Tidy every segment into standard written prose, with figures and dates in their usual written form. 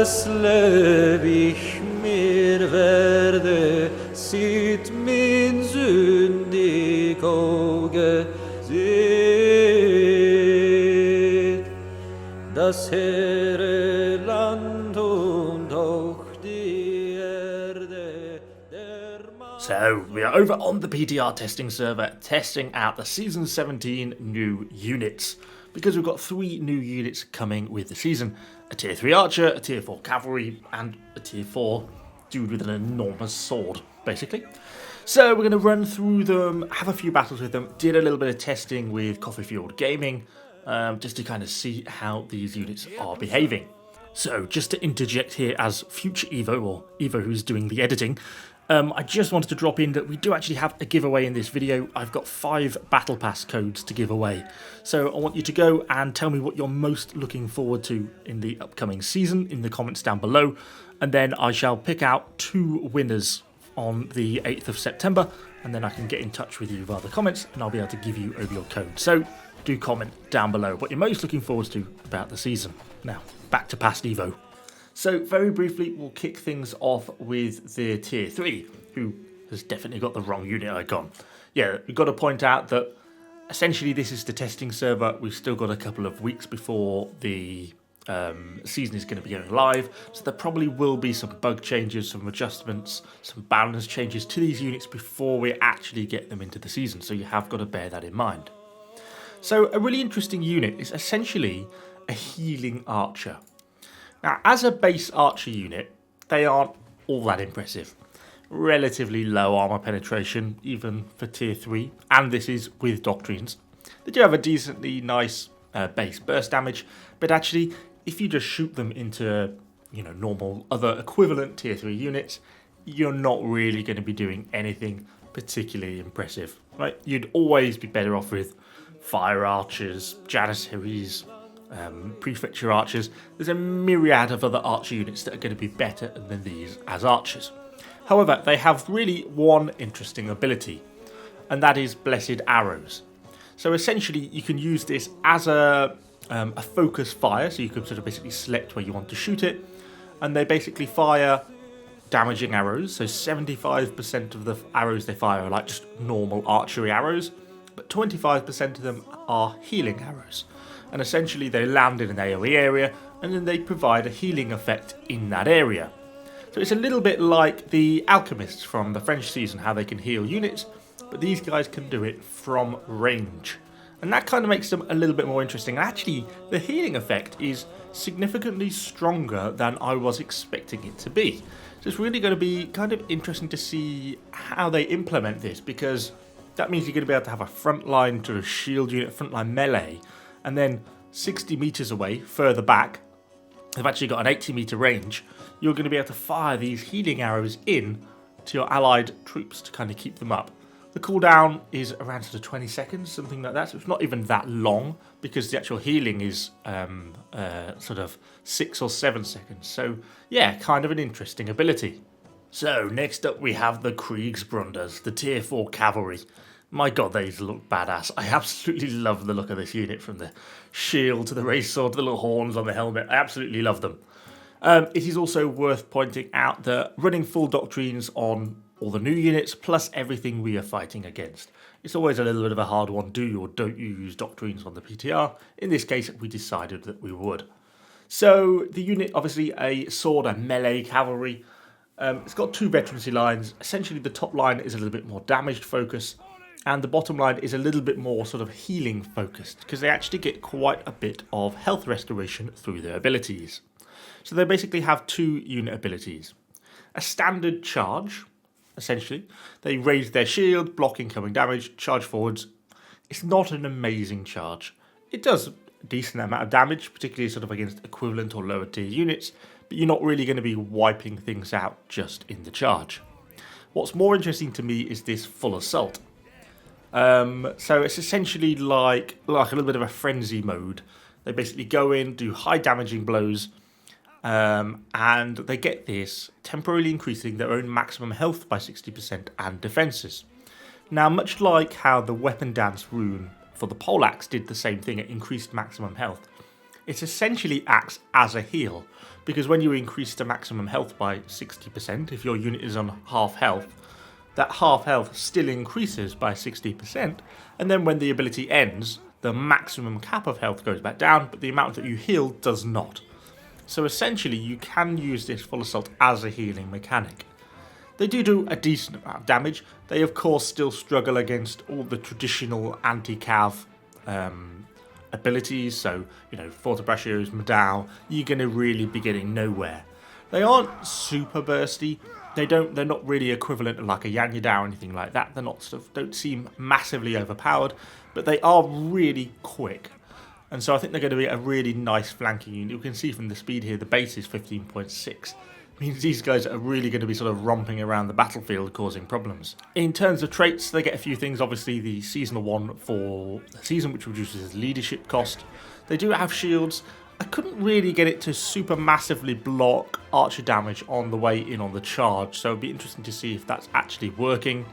das ewig mir werde, sieht min sündig Auge, seht das hehre Land und auch die Erde. So, we are over on the PTR testing server, testing out the Season 17 new units, because we've got 3 new units coming with the season. A Tier 3 Archer, a Tier 4 Cavalry, and a Tier 4 dude with an enormous sword, basically. So we're going to run through them, have a few battles with them, did a little bit of testing with Coffee Fueled Gaming, just to kind of see how these units are behaving. So, just to interject here as future Evo, or Evo who's doing the editing, I just wanted to drop in that we do actually have a giveaway in this video. I've got 5 Battle Pass codes to give away. So I want you to go and tell me what you're most looking forward to in the upcoming season in the comments down below. And then I shall pick out 2 winners on the 8th of September. And then I can get in touch with you via the comments and I'll be able to give you over your code. So do comment down below what you're most looking forward to about the season. Now, back to past Evo. So very briefly, we'll kick things off with the Tier 3, who has definitely got the wrong unit icon. Yeah, we've got to point out that essentially this is the testing server. We've still got a couple of weeks before the season is going to be going live, so there probably will be some bug changes, some adjustments, some balance changes to these units before we actually get them into the season, so you have got to bear that in mind. So a really interesting unit is essentially a healing archer. Now, as a base archer unit, they aren't all that impressive. Relatively low armor penetration, even for Tier 3, and this is with Doctrines. They do have a decently nice base burst damage, but actually, if you just shoot them into, normal other equivalent Tier 3 units, you're not really going to be doing anything particularly impressive, right? You'd always be better off with fire archers, janissaries, prefecture archers. There's a myriad of other archer units that are going to be better than these as archers. However, they have really one interesting ability, and that is Blessed Arrows. So essentially, you can use this as a focus fire, so you can sort of basically select where you want to shoot it, and they basically fire damaging arrows. So 75% of the arrows they fire are like just normal archery arrows, but 25% of them are healing arrows. And essentially they land in an AoE area and then they provide a healing effect in that area. So it's a little bit like the alchemists from the French season, how they can heal units, but these guys can do it from range. And that kind of makes them a little bit more interesting. And actually, the healing effect is significantly stronger than I was expecting it to be. So it's really going to be kind of interesting to see how they implement this, because that means you're going to be able to have a frontline to a shield unit, frontline melee, and then 60 meters away, further back, they've actually got an 80 meter range, you're going to be able to fire these healing arrows in to your allied troops to kind of keep them up. The cooldown is around sort of 20 seconds, something like that, so it's not even that long, because the actual healing is sort of 6 or 7 seconds. So yeah, kind of an interesting ability. So next up we have the Kriegsbrunders, the Tier 4 Cavalry. My god, these look badass. I absolutely love the look of this unit, from the shield to the race sword to the little horns on the helmet. I absolutely love them. It is also worth pointing out that running full Doctrines on all the new units, plus everything we are fighting against, it's always a little bit of a hard one. Do you or don't you use Doctrines on the PTR? In this case, we decided that we would. So the unit, obviously a sword and melee cavalry. It's got 2 veterancy lines. Essentially, the top line is a little bit more damaged focus, and the bottom line is a little bit more sort of healing focused, because they actually get quite a bit of health restoration through their abilities. So they basically have 2 unit abilities. A standard charge, essentially. They raise their shield, block incoming damage, charge forwards. It's not an amazing charge. It does a decent amount of damage, particularly sort of against equivalent or lower tier units, but you're not really going to be wiping things out just in the charge. What's more interesting to me is this full assault. So it's essentially like a little bit of a frenzy mode. They basically go in, do high damaging blows, and they get this, temporarily increasing their own maximum health by 60% and defenses. Now, much like how the Weapon Dance rune for the poleaxe did the same thing, it increased maximum health, it essentially acts as a heal, because when you increase the maximum health by 60%, if your unit is on half health, that half health still increases by 60%, and then when the ability ends, the maximum cap of health goes back down, but the amount that you heal does not. So essentially, you can use this full assault as a healing mechanic. They do a decent amount of damage. They of course still struggle against all the traditional anti-cav abilities, so Fortebraccios, Madao, you're going to really be getting nowhere. They aren't super bursty. They're not really equivalent to like a Yanyadao or anything like that. They're not don't seem massively overpowered, but they are really quick. And so I think they're going to be a really nice flanking unit. You can see from the speed here, the base is 15.6. Means these guys are really going to be sort of romping around the battlefield causing problems. In terms of traits, they get a few things. Obviously the seasonal one for the season, which reduces leadership cost. They do have shields. I couldn't really get it to super massively block archer damage on the way in on the charge, so it'd be interesting to see if that's actually working.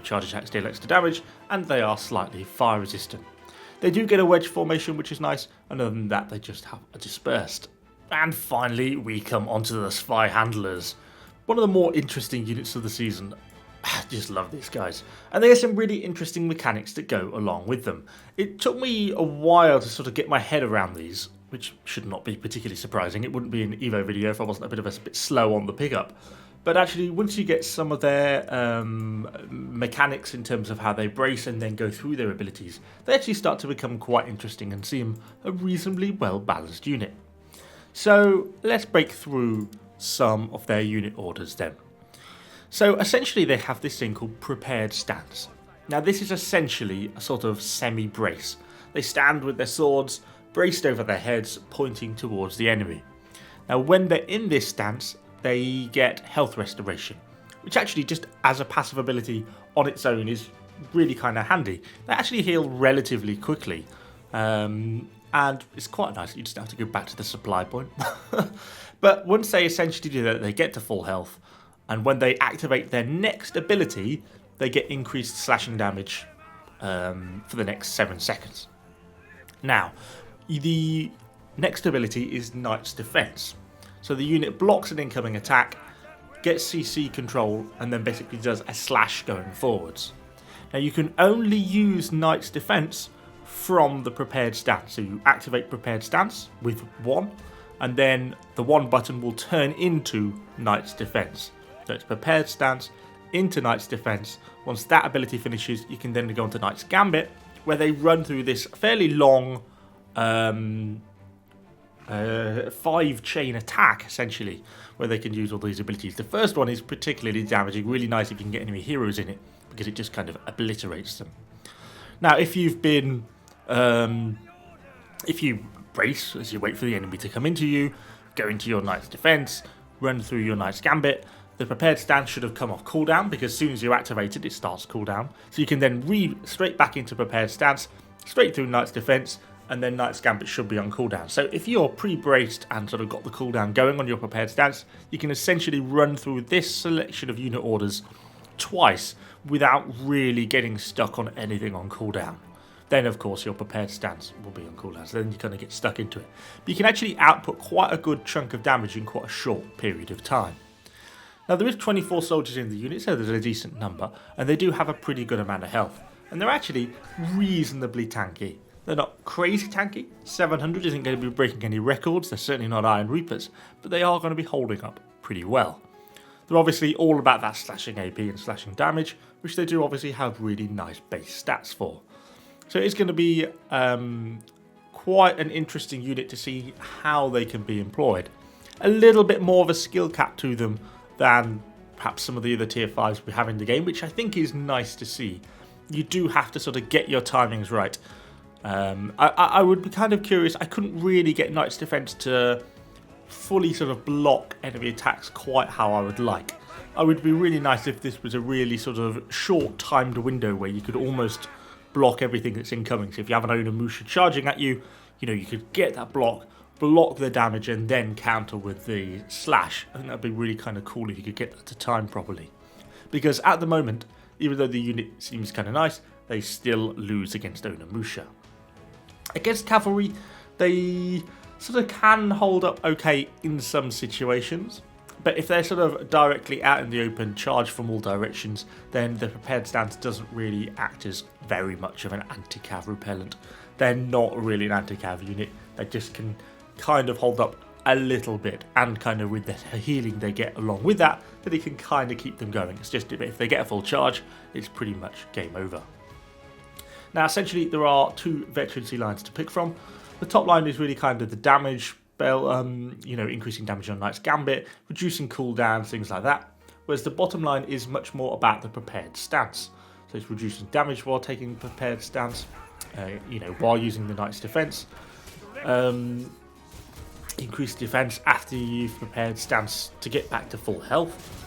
Charge attacks deal extra damage, and they are slightly fire resistant. They do get a wedge formation, which is nice, and other than that they just have a dispersed. And finally, we come onto the Spy Handlers. One of the more interesting units of the season. I just love these guys. And they have some really interesting mechanics that go along with them. It took me a while to sort of get my head around these, which should not be particularly surprising. It wouldn't be an Evo video if I wasn't a bit slow on the pickup. But actually, once you get some of their mechanics in terms of how they brace and then go through their abilities, they actually start to become quite interesting and seem a reasonably well-balanced unit. So let's break through some of their unit orders then. So essentially they have this thing called prepared stance. Now this is essentially a sort of semi-brace. They stand with their swords braced over their heads pointing towards the enemy. Now when they're in this stance they get health restoration, which actually just as a passive ability on its own is really kind of handy. They actually heal relatively quickly. And it's quite nice, you just have to go back to the supply point. But once they essentially do that, they get to full health. And when they activate their next ability, they get increased slashing damage for the next 7 seconds. Now, the next ability is Knight's Defense. So the unit blocks an incoming attack, gets CC control, and then basically does a slash going forwards. Now you can only use Knight's Defense from the prepared stance. So you activate prepared stance with 1, and then the 1 button will turn into Knight's Defense. So it's prepared stance into Knight's Defense. Once that ability finishes, you can then go into Knight's Gambit, where they run through this fairly long 5-chain attack, essentially, where they can use all these abilities. The first one is particularly damaging, really nice if you can get enemy heroes in it, because it just kind of obliterates them. Now, if you've been if you brace as you wait for the enemy to come into you, go into your Knight's Defense, run through your Knight's Gambit, the prepared stance should have come off cooldown, because as soon as you activate it, it starts cooldown. So you can then straight back into prepared stance, straight through Knight's Defense, and then Knight's Gambit should be on cooldown. So if you're pre-braced and sort of got the cooldown going on your prepared stance, you can essentially run through this selection of unit orders twice without really getting stuck on anything on cooldown. Then of course your prepared stance will be on cooldown, so then you kind of get stuck into it. But you can actually output quite a good chunk of damage in quite a short period of time. Now there is 24 soldiers in the unit, so there's a decent number, and they do have a pretty good amount of health. And they're actually reasonably tanky. They're not crazy tanky. 700 isn't going to be breaking any records, they're certainly not Iron Reapers, but they are going to be holding up pretty well. They're obviously all about that slashing AP and slashing damage, which they do obviously have really nice base stats for. So it's going to be quite an interesting unit to see how they can be employed. A little bit more of a skill cap to them than perhaps some of the other tier 5s we have in the game, which I think is nice to see. You do have to sort of get your timings right. I would be kind of curious. I couldn't really get Knight's Defense to fully sort of block enemy attacks quite how I would like. It would be really nice if this was a really sort of short timed window where you could almost block everything that's incoming. So if you have an Onimusha charging at you, you could get that block the damage, and then counter with the slash. I think that'd be really kind of cool if you could get that to time properly. Because at the moment, even though the unit seems kind of nice, they still lose against Onimusha. Against cavalry, They sort of can hold up okay in some situations, but if they're sort of directly out in the open, charged from all directions, then the prepared stance doesn't really act as very much of an anti-cav repellent. They're not really an anti-cav unit. They just can kind of hold up a little bit, and kind of with the healing they get along with that, that it can kind of keep them going. It's just if they get a full charge, it's pretty much game over. Now, essentially, there are two veterancy lines to pick from. The top line is really kind of the damage spell, increasing damage on Knight's Gambit, reducing cooldowns, things like that. Whereas the bottom line is much more about the prepared stance. So it's reducing damage while taking prepared stance, while using the Knight's defense. Increase defense after you've prepared stance to get back to full health.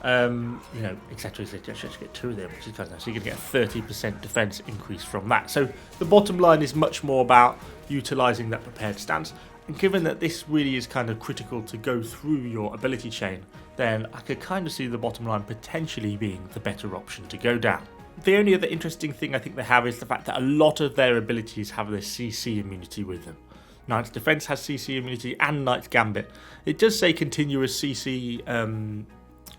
Etc. Just get two of them, which is kind of nice. So you're going to get a 30% defense increase from that. So the bottom line is much more about utilizing that prepared stance. And given that this really is kind of critical to go through your ability chain, then I could kind of see the bottom line potentially being the better option to go down. The only other interesting thing I think they have is the fact that a lot of their abilities have this CC immunity with them. Knight's Defense has CC immunity and Knight's Gambit. It does say continuous CC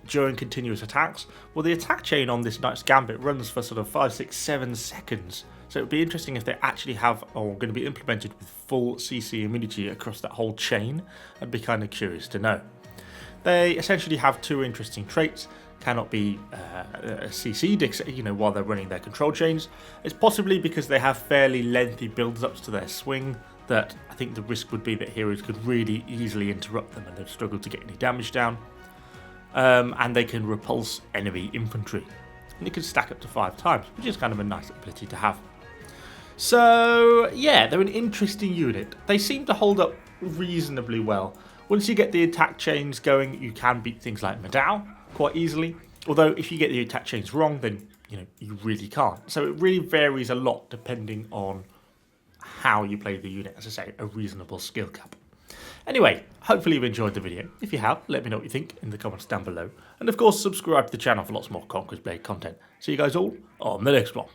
during continuous attacks. Well, the attack chain on this Knight's Gambit runs for sort of 5, 6, 7 seconds. So it would be interesting if they actually have, or going to be implemented with full CC immunity across that whole chain. I'd be kind of curious to know. They essentially have two interesting traits. Cannot be CC'd, while they're running their control chains. It's possibly because they have fairly lengthy builds-ups to their swing that I think the risk would be that heroes could really easily interrupt them and they'd struggle to get any damage down. And they can repulse enemy infantry. And it can stack up to 5 times, which is kind of a nice ability to have. So, yeah, they're an interesting unit. They seem to hold up reasonably well. Once you get the attack chains going, you can beat things like Madao quite easily. Although, if you get the attack chains wrong, then, you really can't. So it really varies a lot depending on how you play the unit. As I say, a reasonable skill cap. Anyway, hopefully you've enjoyed the video. If you have, let me know what you think in the comments down below. And of course, subscribe to the channel for lots more Conqueror's Blade content. See you guys all on the next one.